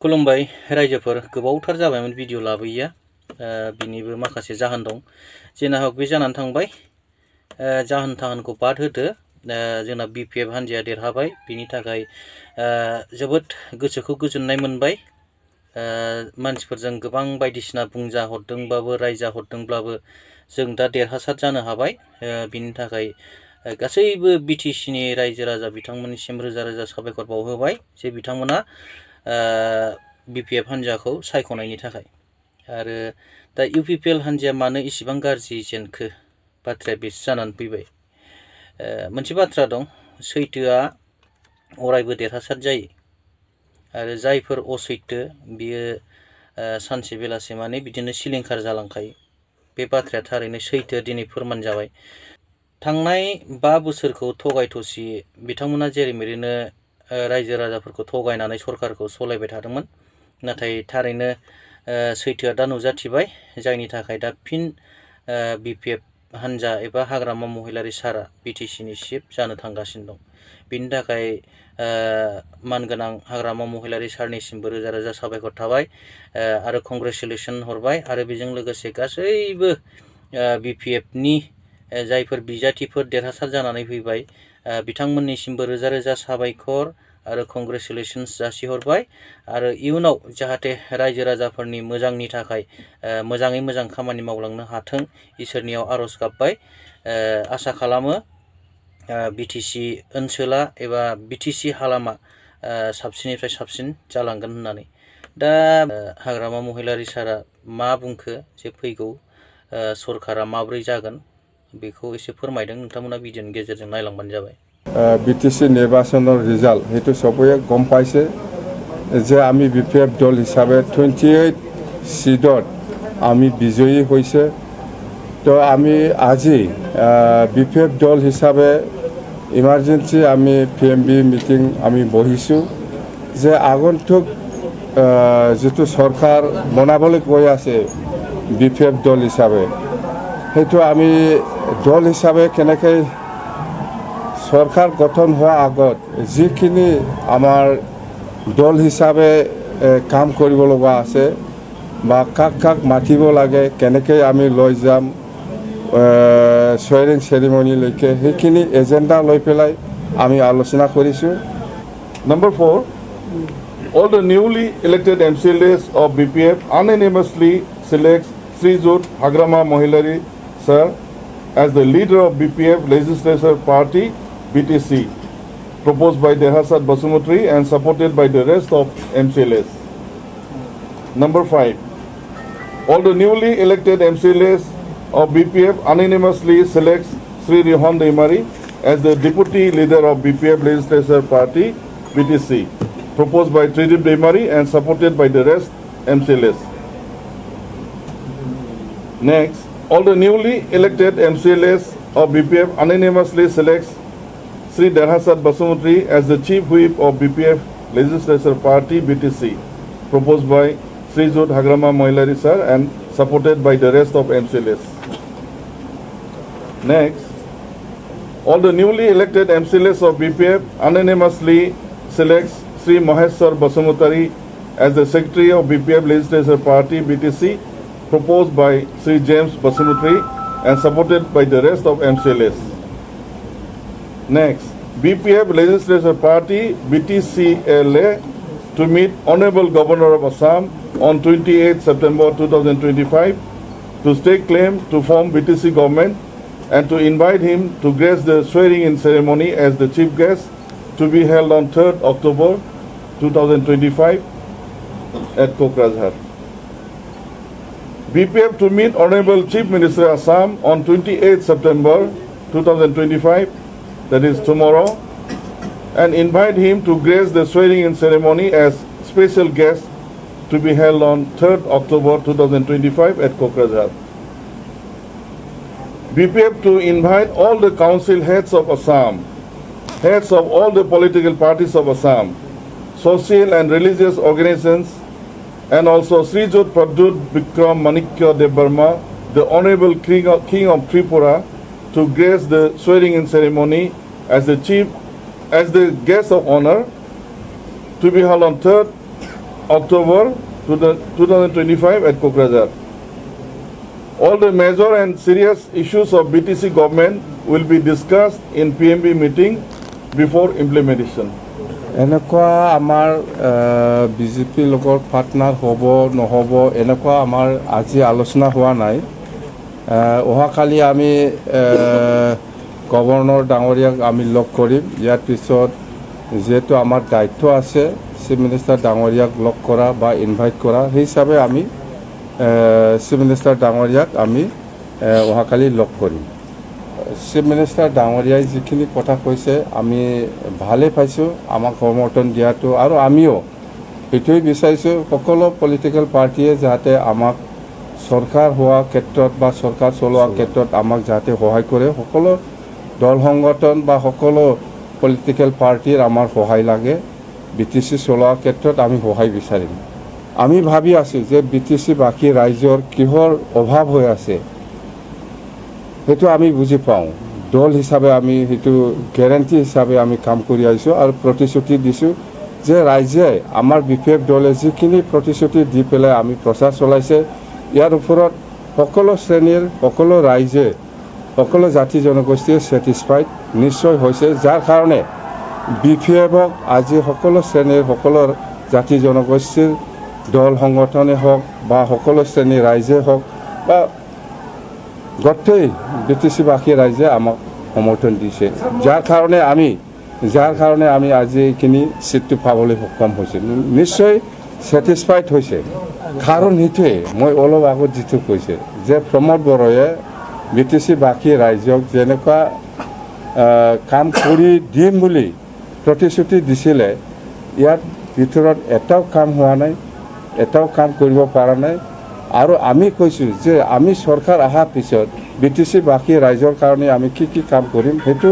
खुलुमबाय रायजोफोर गोबावथार जाबायमोन भिडिअ लाबोयैया बिनिबो माखासे जाहोन दं जेना हक बे जानानै थांबाय जाहोनखौ बाद होदो जोंना बिपिएफ हान्जाया देरहाबाय बिनि थाखाय जोबोद गोसोखौ गोजोननाय मोनबाय मानसिफोरजों गोबां बायदिसिना बुंजा हरदोंबाबो रायजा हरदोंब्लाबो जों दा देरहासार जानो हाबाय बिनि थाखाय गासैबो बिटिसिनि रायजो राजा बिथांमोननिसिम रोजा रोजा साबायखर बावहोबाय जे बिथांमोना बिपिएफ हान्जाखौ सायख'नायनि थाखाय आरो दा इउपिपिएल हान्जाया मानो इसिबां गाज्रि जेनखो बाथ्राया बेसो जानानै फैबाय मोनसे बाथ्रा दं सैथोआ अरायबो देरहासार जायो आरो जायफोर असैथो बियो सानसे बेलासे माने बिदिनो सिलिंखार जालांखायो बे बाथ्राया थारैनो सैथो दिनै फोरमान जाबाय थांनाय 5 बोसोरखौ थगाय थसि बिथांमोना जेरैमेरैनो रायजो राजाफोरखौ थगायनानै सरकारखौ सलायबाय थादोंमोन नाथाय थारैनो सैथोआ दा नुजाथिबाय जायनि थाखाय दा फिन बिपिएफ हान्जा एबा हाग्रामा महिलारि सारा बिटिसिनि चिफ जानो थांगासिनो दं बिनि थाखाय मानगोनां हाग्रामा महिलारि सारनिसिमबो रोजा रोजा साबायखर थाबाय आरो कंग्रेचुलेसन हरबाय आरो बेजों लोगोसे गासैबो बिपिएफनि जायफोर बिजाथिफोर देरहासार जानानै फैबाय बिथांमोननिसिमबो रोजा रोजा साबायखर आरो कंग्रेचुलेशन्स जासिहरबाय आरो इयुनाव जाहाथे रायजो राजाफोरनि मोजांनि थाखाय मोजाङै मोजां खामानि मावलांनो हाथों इसोरनियाव आरज गाबबाय आसा खालामो बिटिसि ओनसोला एबा बिटिसि हालामा साबसिननिफ्राय साबसिन जालांगोन होननानै दा हाग्रामा महिलारि सारा मा बुंखो जे फैगौ सरकारा माब्रै जागोन बेखौ एसे फोरमायदों नोंथांमोना भिडिअनि गेजेरजों नायलांबानो जाबाय बिटिसि निर्वाचনৰ रिजाल्ट हेतु सबয়ে গম পাইছে যে আমি বিপিএফ দল হিসাবে 28 সিটত আমি বিজয়ী হৈছে তো আমি আজি বিপিএফ দল হিসাবে ইমার্জেন্সি আমি পিএমবি মিটিং আমি বহিছো যে আগন্তুক যেটো সরকার বনাবলৈ কৈ আছে বিপিএফ দল হিসাবে হেতু আমি দল হিসাবে কেনেকৈ সরকার গঠন হওয়ার আগত যিখিনি আমার দল হিসাবে কাম কৰিব লগা আছে বা কাক কাক মাতিব লাগে কেনেকৈ আমি লৈ যাম সোয়ারিং সেরিমনিলৈকে সেইখিনি এজেন্ডা লৈ পেলাই আমি আলোচনা কৰিছো Number 4, all the newly elected MCLAs of BPF unanimously selects Srijut Hagrama Mohilari sir as the leader of BPF legislature party BTC, proposed by Dehasad Basumutri and supported by the rest of MCLAs. Number 5, all the newly elected MCLAs of BPF unanimously selects Sri RIHAN Daimary as the deputy leader of BPF legislature party BTC, proposed by Tridip Daimary and supported by the rest MCLAs. Next, all the newly elected MCLAs of BPF unanimously selects Sri Dehasad Basumutri as the chief whip of BPF legislature party BTC, proposed by Srijut Hagrama Mohilari sir and supported by the rest of MCLAs. Next, all the newly elected MCLAs of BPF unanimously selects Sri Maheshwar Basumutari as the secretary of BPF legislature party BTC, proposed by Sri James Basumutri and supported by the rest of MCLAs. Next, BPF legislature party BTCLA to meet Honorable Governor of Assam on 28 September 2025 to stake claim to form BTC government and to invite him to grace the swearing-in ceremony as the chief guest to be held on 3rd October 2025 at Kokrajhar. BPF to meet Honorable Chief Minister Assam on 28 September 2025, that is tomorrow, and invite him to grace the swearing-in ceremony as special guest to be held on 3rd October 2025 at Kokrajhar. BPF to invite all the council heads of Assam, heads of all the political parties of Assam, social and religious organizations, and also Srijut Pradut Bikram Manikya Debarma, the Honorable King of Tripura, to grace the swearing-in ceremony as the guest of honor to be held on 3rd October 2025 at Kokrajhar. All the major and serious issues of BTC government will be discussed in PMB meeting before implementation. এনেকুৱা আমাৰ বিজেপিৰ লগত partner হ'ব নহ'ব এনেকুৱা আমাৰ আজি আলোচনা হোৱা নাই অহাকালি আমি গভৰ্ণৰ ডাঙৰীয়াক আমি লগ কৰিম ইয়াৰ পিছত যেহেতু আমাৰ দায়িত্ব আছে চিফ মিনিষ্টাৰ ডাঙৰীয়াক লগ কৰা বা ইনভাইট কৰা সেই হিচাপে আমি চিফ মিনিষ্টাৰ ডাঙৰীয়াক আমি অহাকালি লগ কৰিম চিফ মিনিষ্টাৰ ডাঙৰীয়াই যিখিনি কথা কৈছে আমি ভালেই পাইছোঁ আমাক সমৰ্থন দিয়াটো আৰু আমিও এইটোৱেই বিচাৰিছোঁ সকলো পলিটিকেল পাৰ্টিয়ে যাতে আমাক চৰকাৰ হোৱা ক্ষেত্ৰত বা চৰকাৰ চলোৱা ক্ষেত্ৰত আমাক যাতে সহায় কৰে সকলো দল সংগঠন বা সকলো পলিটিকেল পাৰ্টিৰ আমাৰ সহায় লাগে BTC চলোৱাৰ ক্ষেত্ৰত আমি সহায় বিচাৰিম আমি ভাবি আছোঁ যে BTC বাকী ৰাইজৰ কিহৰ অভাৱ হৈ আছে সেইটো আমি বুজি পাওঁ দল হিচাপে আমি সেইটো গ্যাৰান্টি হিচাপে আমি কাম কৰি আহিছোঁ আৰু প্ৰতিশ্ৰুতি দিছোঁ যে ৰাইজে আমাৰ BPF দলে যিখিনি প্ৰতিশ্ৰুতি দি পেলাই আমি প্ৰচাৰ চলাইছে ইয়াৰ ওপৰত সকলো শ্ৰেণীৰ সকলো ৰাইজে সকলো জাতি জনগোষ্ঠীয়ে ছেটিছফাইড নিশ্চয় হৈছে যাৰ কাৰণে BPFক আজি সকলো শ্ৰেণীৰ সকলো জাতি জনগোষ্ঠীৰ দল সংগঠনে হওক বা সকলো শ্ৰেণীৰ ৰাইজে হওক বা গোটেই BTC বাকী ৰাইজে আমাক সমৰ্থন দিছে যাৰ কাৰণে আমি আজি এইখিনি চিটটো পাবলৈ সক্ষম হৈছোঁ নিশ্চয় ছেটিছফাইড হৈছে কাৰণ সেইটোৱে মই অলপ আগত যিটো কৈছে যে প্ৰমোদ বড়োৱে BTC বাকী ৰাইজক যেনেকুৱা কাম কৰি দিম বুলি প্ৰতিশ্ৰুতি দিছিলে ইয়াৰ ভিতৰত এটাও কাম হোৱা নাই এটাও কাম কৰিব পৰা নাই আৰু আমি কৈছোঁ যে আমি চৰকাৰ অহাৰ পিছত BTC বাকী ৰাইজৰ কাৰণে আমি কি কাম কৰিম সেইটো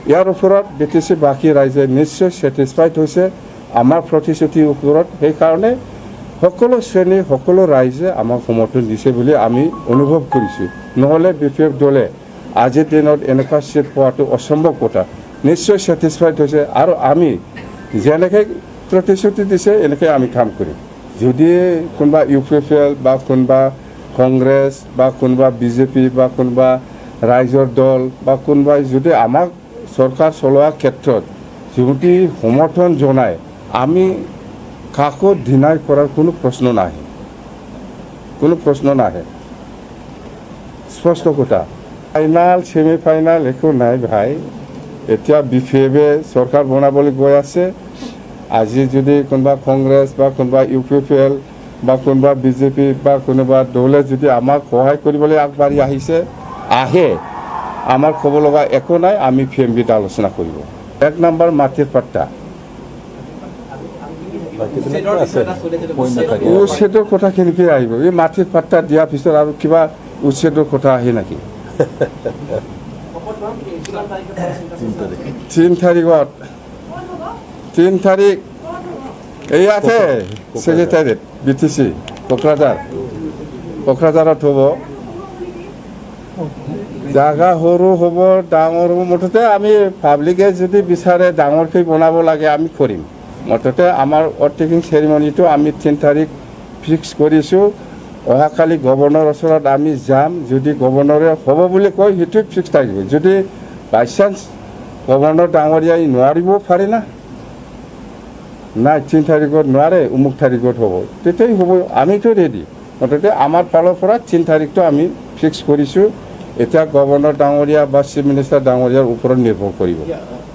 ইয়াৰ ওপৰত BTC বাকী ৰাইজে নিশ্চয় ছেটিছফাইড হৈছে আমাৰ প্ৰতিশ্ৰুতিৰ ওপৰত সেইকাৰণে সকলো শ্ৰেণী সকলো ৰাইজে আমাক সমৰ্থন দিছে বুলি আমি অনুভৱ কৰিছোঁ নহ'লে BPF দলে আজিৰ দিনত এনেকুৱা চিট পোৱাটো অসম্ভৱ কথা নিশ্চয় ছেটিছফাইড হৈছে আৰু আমি যেনেকৈ প্ৰতিশ্ৰুতি দিছে এনেকৈ আমি কাম কৰিম যদি কোনোবা UPFL বা কোনোবা কংগ্ৰেছ বা কোনোবা BJP বা কোনোবা ৰাইজৰ দল বা কোনোবাই যদি আমাক চৰকাৰ চলোৱাৰ ক্ষেত্ৰত যদি সমৰ্থন জনায় আমি কাকো ডিনাই কৰাৰ কোনো প্ৰশ্ন নাহে স্পষ্ট কথা ফাইনাল ছেমি ফাইনাল একো নাই ভাই এতিয়া BPFে চৰকাৰ বনাবলৈ গৈ আছে আজি যদি কোনোবা কংগ্ৰেছ বা কোনোবা UPFL বা কোনোবা BJP বা কোনোবা দলে যদি আমাক সহায় কৰিবলৈ আগবাঢ়ি আহে আমাৰ ক'ব লগা একো নাই আমি PMBত আলোচনা কৰিব এক নম্বৰ মাটিৰ পাট্টা উচ্ছেদৰ কথা কেনেকৈ আহিব এই মাটিৰ পাট্টা দিয়াৰ পিছত আৰু কিবা উচ্ছেদৰ কথা আহে নেকি 3 তাৰিখ এই আছে ছেক্ৰেটাৰিয়েট BTC কোকৰাঝাৰত হ'ব জাগা সৰু হ'ব ডাঙৰ হ'ব মুঠতে আমি পাব্লিকে যদি বিচাৰে ডাঙৰকৈ বনাব লাগে আমি কৰিম মুঠতে আমাৰ অৰ্থেকিং চেৰিমনিটো আমি 3 তাৰিখ ফিক্স কৰিছোঁ অহাকালি গভৰ্ণৰ ওচৰত আমি যাম যদি গভৰ্ণৰে হ'ব বুলি কয় সেইটো ফিক্স থাকিব যদি বাই চান্স গভৰ্ণৰ ডাঙৰীয়াই নোৱাৰিব পাৰে না 3 তাৰিখত নোৱাৰে অমুক তাৰিখত হ'ব তেতিয়াই হ'ব আমিতো ৰেডি মুঠতে আমাৰ ফালৰ পৰা 3 তাৰিখটো আমি ফিক্স কৰিছোঁ এতিয়া গভৰ্ণৰ ডাঙৰীয়া বা চিফ মিনিষ্টাৰ ডাঙৰীয়াৰ ওপৰত নিৰ্ভৰ কৰিব